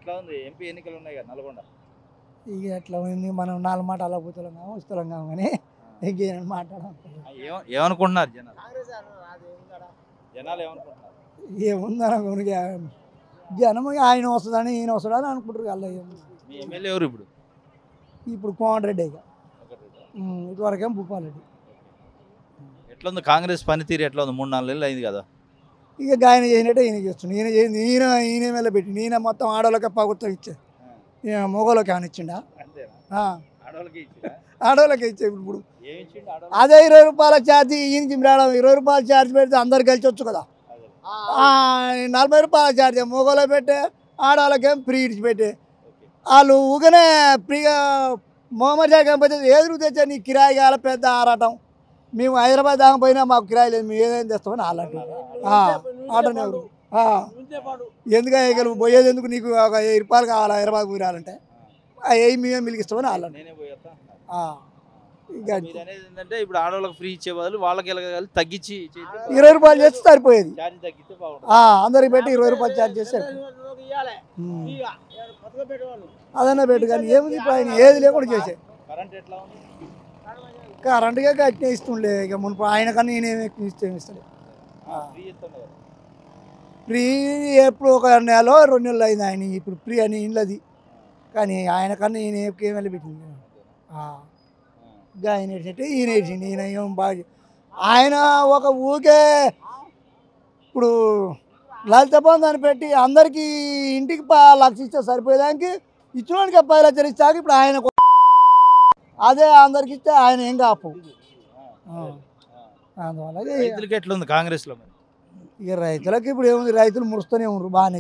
ఎట్లా ఉంది ఎంపీ ఎన్నికలు ఉన్నాయి కదా నల్గొండ ఇక ఎట్లా ఉంది మనం 4 మాట అలా పోతున్నాం వస్తున్నాం కానీ ఇంకేం మాట్లాడాలి ఏమనుకుంటున్నారు జనాలు ఏమనుకుంటున్నారు ఏముందని జనం ఆయన వస్తుందని ఈయన వస్తుందని అనుకుంటారు అలా మీ ఎమ్మెల్యే ఎవరు ఇప్పుడు ఇప్పుడు కోమటిరెడ్డి ఇక ఇటువరకేం భూపాలరెడ్డి ఎట్లా ఉంది కాంగ్రెస్ పనితీరు ఎట్లా ఉంది 3-4 నెలలు అయింది కదా ఇక ఆయన చేసినట్టే ఈయన చేస్తుండే ఈయన చేసింది ఈయన మీద పెట్టి ఈయన మొత్తం ఆడవాళ్ళకే ప్రభుత్వం ఇచ్చే ఈయన మొగోళ్ళకి ఏమైనా ఇచ్చిండా ఆడవాళ్ళకి ఇచ్చే ఇప్పుడు అదే 20 రూపాయల ఛార్జీ ఈయనకి రావడం 20 రూపాయల ఛార్జ్ పెడితే అందరు కలిసి వచ్చు కదా 40 రూపాయల ఛార్జ్ మొగోళ్ళ పెట్టే ఆడవాళ్ళకేం ఫ్రీ ఇచ్చి పెట్టే వాళ్ళు ఊగనే ఫ్రీగా మొహమ్మద్ షా కంపెనీ ఎదురు తెచ్చా నీ కిరాయి కాల పెద్ద ఆరాటం మేము హైదరాబాద్ దాకా పోయినా మాకు కిరాయి లేదు మేము ఏదైనా తెస్తామని అలాంటి ఆటోనే ఎందుకంటే ఇక నువ్వు పోయేది ఎందుకు నీకు ఒక 1000 రూపాయలు కావాలి హైదరాబాద్ పోయాలంటే మేమే మిలిగిస్తామని అలాంటి ఏంటంటే ఇప్పుడు ఆడవాళ్ళకి ఫ్రీ ఇచ్చే బదులు వాళ్ళకి తగ్గించి 20 రూపాయలు చేస్తే సరిపోయేది అందరికి పెట్టి 20 రూపాయలు ఛార్జ్ చేస్తే అదన్నా పెట్టు కానీ ఏముంది ఇప్పుడు ఆయన ఏది లేకుండా చేసే కరెంటుగా కట్టిన ఇస్తుండే ఇక మునుపు ఆయన కన్నా నేనేమి ఎక్కువ ఇస్తాడు ఫ్రీ ఎప్పుడు ఒక నెల 2 నెలలు అయింది ఆయన ఇప్పుడు ఫ్రీ అని ఇళ్ళది కానీ ఆయన కన్నా ఈయన ఏం వెళ్ళి పెట్టింది ఆయన వేసినట్టే ఈయన వేసిండు ఈయన ఏం బాగా ఆయన ఒక ఊకే ఇప్పుడు లలిత బంధాన్ని పెట్టి అందరికీ ఇంటికి 1,00,000 ఇస్తే సరిపోయేదానికి ఇచ్చినోడికి 10 లక్షలు ఇచ్చాక ఇప్పుడు ఆయన అదే అందరికి ఇస్తే ఆయన ఏం కాపు అందువల్ల రైతులకి ఎట్లా ఉంది కాంగ్రెస్లో ఇక రైతులకి ఇప్పుడు ఏముంది రైతులు ముడుస్తూనే ఉన్నారు బాగానే